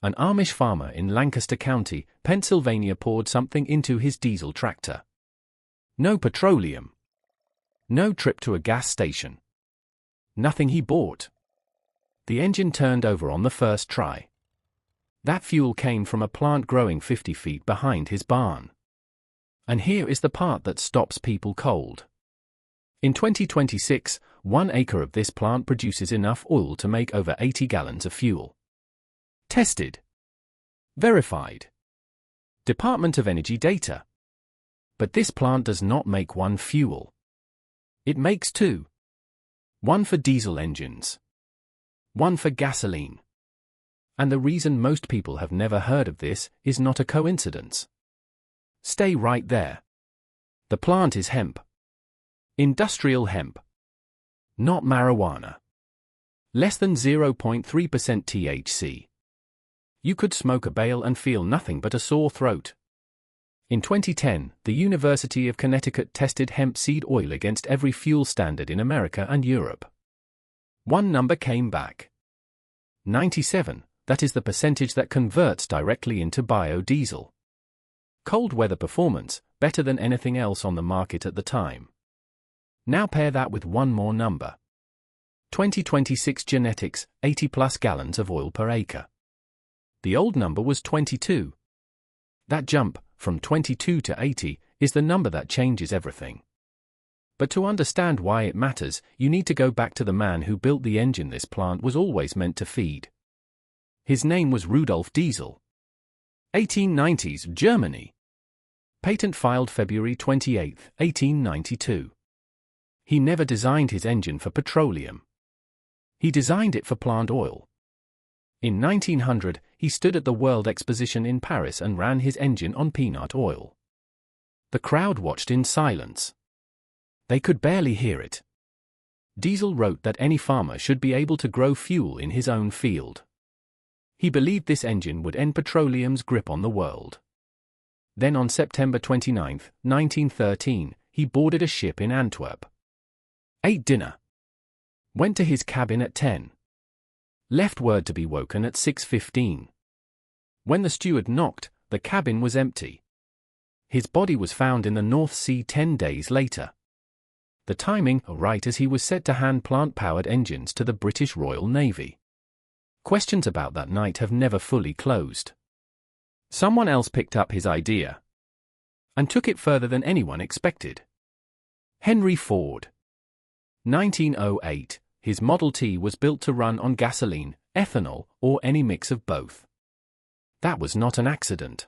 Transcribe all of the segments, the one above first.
An Amish farmer in Lancaster County, Pennsylvania poured something into his diesel tractor. No petroleum. No trip to a gas station. Nothing he bought. The engine turned over on the first try. That fuel came from a plant growing 50 feet behind his barn. And here is the part that stops people cold. In 2026, 1 acre of this plant produces enough oil to make over 80 gallons of fuel. Tested. Verified. Department of Energy data. But this plant does not make one fuel. It makes 2. One for diesel engines. One for gasoline. And the reason most people have never heard of this is not a coincidence. Stay right there. The plant is hemp. Industrial hemp. Not marijuana. Less than 0.3% THC. You could smoke a bale and feel nothing but a sore throat. In 2010, the University of Connecticut tested hemp seed oil against every fuel standard in America and Europe. One number came back. 97, that is the percentage that converts directly into biodiesel. Cold weather performance, better than anything else on the market at the time. Now pair that with one more number. 2026 genetics, 80 plus gallons of oil per acre. The old number was 22. That jump, from 22 to 80, is the number that changes everything. But to understand why it matters, you need to go back to the man who built the engine this plant was always meant to feed. His name was Rudolf Diesel. 1890s, Germany. Patent filed February 28, 1892. He never designed his engine for petroleum. He designed it for plant oil. In 1900, he stood at the World Exposition in Paris and ran his engine on peanut oil. The crowd watched in silence. They could barely hear it. Diesel wrote that any farmer should be able to grow fuel in his own field. He believed this engine would end petroleum's grip on the world. Then on September 29, 1913, he boarded a ship in Antwerp. Ate dinner. Went to his cabin at 10. Left word to be woken at 6:15. When the steward knocked, the cabin was empty. His body was found in the North Sea 10 days later. The timing, right as he was set to hand plant-powered engines to the British Royal Navy. Questions about that night have never fully closed. Someone else picked up his idea and took it further than anyone expected. Henry Ford. 1908. His Model T was built to run on gasoline, ethanol, or any mix of both. That was not an accident.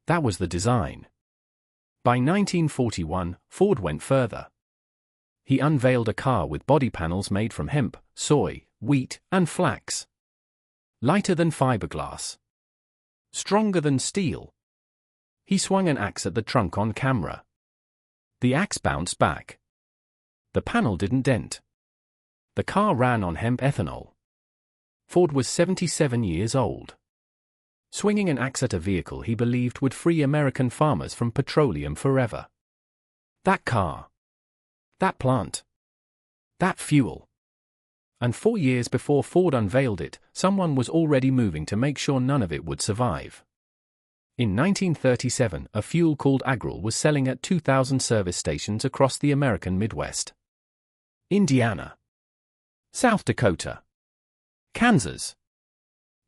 That was the design. By 1941, Ford went further. He unveiled a car with body panels made from hemp, soy, wheat, and flax. Lighter than fiberglass. Stronger than steel. He swung an axe at the trunk on camera. The axe bounced back. The panel didn't dent. The car ran on hemp ethanol. Ford was 77 years old. Swinging an axe at a vehicle he believed would free American farmers from petroleum forever. That car. That plant. That fuel. And 4 years before Ford unveiled it, someone was already moving to make sure none of it would survive. In 1937, a fuel called Agrol was selling at 2,000 service stations across the American Midwest. Indiana. South Dakota. Kansas.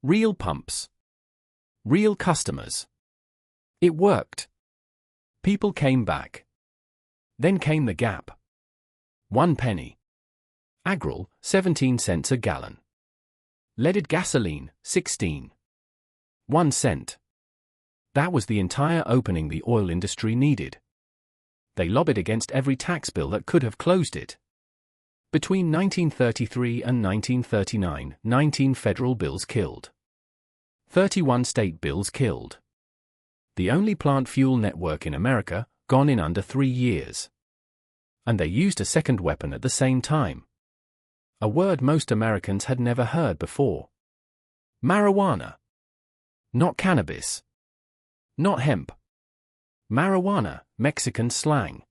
Real pumps. Real customers. It worked. People came back. Then came the gap. 1 penny. Agrol, 17 cents a gallon. Leaded gasoline, 16. 1 cent. That was the entire opening the oil industry needed. They lobbied against every tax bill that could have closed it. Between 1933 and 1939, 19 federal bills killed. 31 state bills killed. The only plant fuel network in America, gone in under 3 years. And they used a second weapon at the same time. A word most Americans had never heard before. Marijuana. Not cannabis. Not hemp. Marijuana, Mexican slang.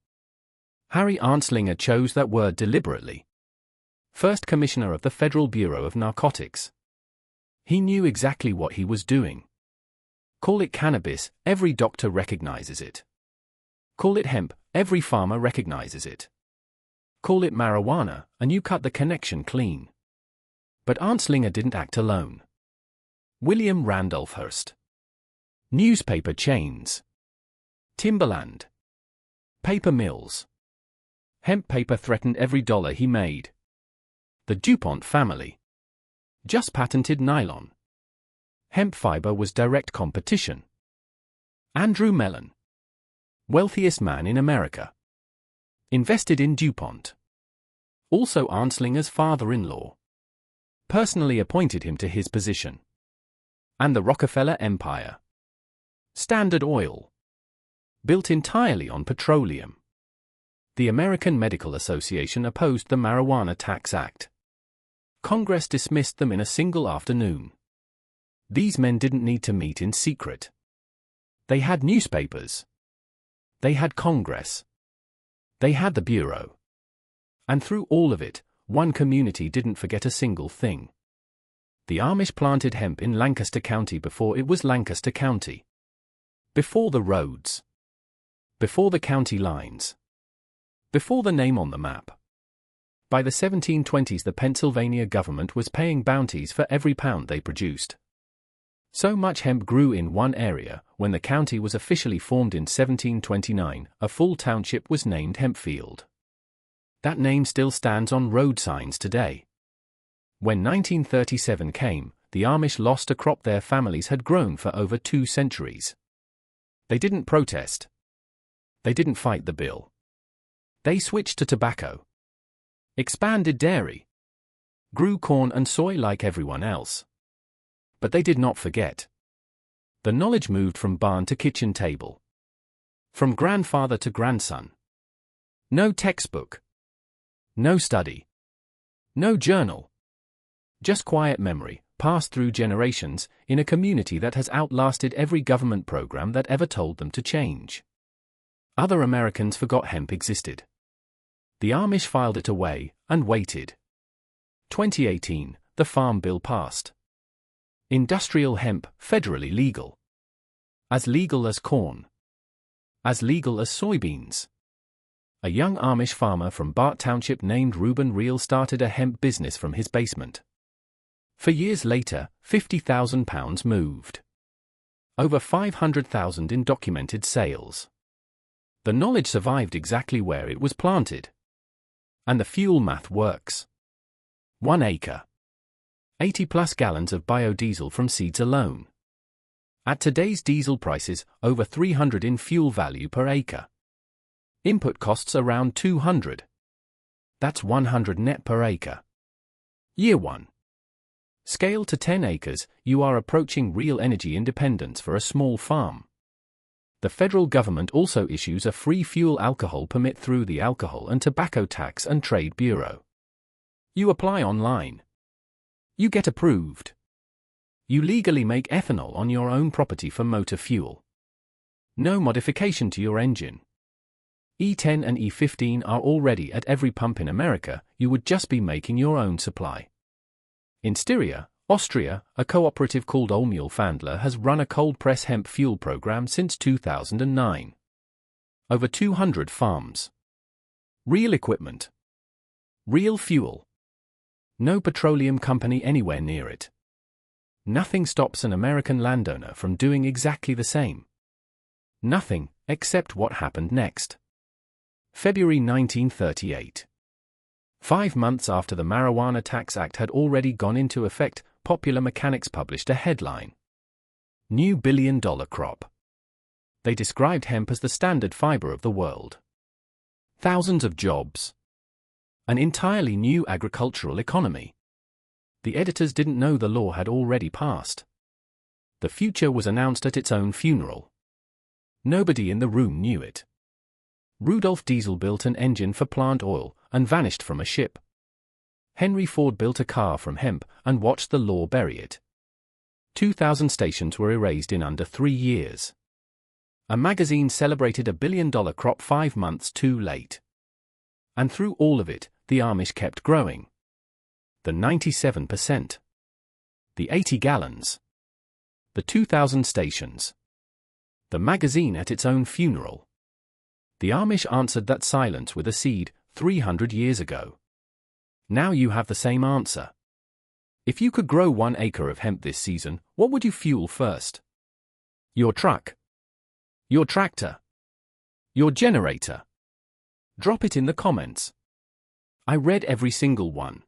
Harry Anslinger chose that word deliberately. First Commissioner of the Federal Bureau of Narcotics. He knew exactly what he was doing. Call it cannabis, every doctor recognizes it. Call it hemp, every farmer recognizes it. Call it marijuana, and you cut the connection clean. But Anslinger didn't act alone. William Randolph Hearst. Newspaper chains. Timberland. Paper mills. Hemp paper threatened every dollar he made. The DuPont family. Just patented nylon. Hemp fiber was direct competition. Andrew Mellon. Wealthiest man in America. Invested in DuPont. Also Anslinger's father-in-law. Personally appointed him to his position. And the Rockefeller Empire. Standard Oil. Built entirely on petroleum. The American Medical Association opposed the Marijuana Tax Act. Congress dismissed them in a single afternoon. These men didn't need to meet in secret. They had newspapers. They had Congress. They had the Bureau. And through all of it, one community didn't forget a single thing. The Amish planted hemp in Lancaster County before it was Lancaster County. Before the roads. Before the county lines. Before the name on the map. By the 1720s, the Pennsylvania government was paying bounties for every pound they produced. So much hemp grew in one area, when the county was officially formed in 1729, a full township was named Hempfield. That name still stands on road signs today. When 1937 came, the Amish lost a crop their families had grown for over 2 centuries. They didn't protest. They didn't fight the bill. They switched to tobacco. Expanded dairy. Grew corn and soy like everyone else. But they did not forget. The knowledge moved from barn to kitchen table. From grandfather to grandson. No textbook. No study. No journal. Just quiet memory, passed through generations, in a community that has outlasted every government program that ever told them to change. Other Americans forgot hemp existed. The Amish filed it away, and waited. 2018, the Farm Bill passed. Industrial hemp, federally legal. As legal as corn. As legal as soybeans. A young Amish farmer from Bart Township named Reuben Reel started a hemp business from his basement. For years later, 50,000 pounds moved. Over 500,000 in documented sales. The knowledge survived exactly where it was planted. And the fuel math works. 1 acre. 80+ gallons of biodiesel from seeds alone. At today's diesel prices, over 300 in fuel value per acre. Input costs around 200. That's 100 net per acre. Year 1. Scale to 10 acres, you are approaching real energy independence for a small farm. The federal government also issues a free fuel alcohol permit through the Alcohol and Tobacco Tax and Trade Bureau. You apply online. You get approved. You legally make ethanol on your own property for motor fuel. No modification to your engine. E10 and E15 are already at every pump in America, you would just be making your own supply. In Styria, Austria, a cooperative called Olmühl-Fandler has run a cold-press hemp fuel program since 2009. Over 200 farms. Real equipment. Real fuel. No petroleum company anywhere near it. Nothing stops an American landowner from doing exactly the same. Nothing, except what happened next. February 1938. 5 months after the Marijuana Tax Act had already gone into effect, Popular Mechanics published a headline. New billion-dollar crop. They described hemp as the standard fiber of the world. Thousands of jobs. An entirely new agricultural economy. The editors didn't know the law had already passed. The future was announced at its own funeral. Nobody in the room knew it. Rudolf Diesel built an engine for plant oil and vanished from a ship. Henry Ford built a car from hemp and watched the law bury it. 2,000 stations were erased in under 3 years. A magazine celebrated a billion-dollar crop 5 months too late. And through all of it, the Amish kept growing. The 97%. The 80 gallons. The 2,000 stations. The magazine at its own funeral. The Amish answered that silence with a seed, 300 years ago. Now you have the same answer. If you could grow 1 acre of hemp this season, what would you fuel first? Your truck? Your tractor? Your generator? Drop it in the comments. I read every single one.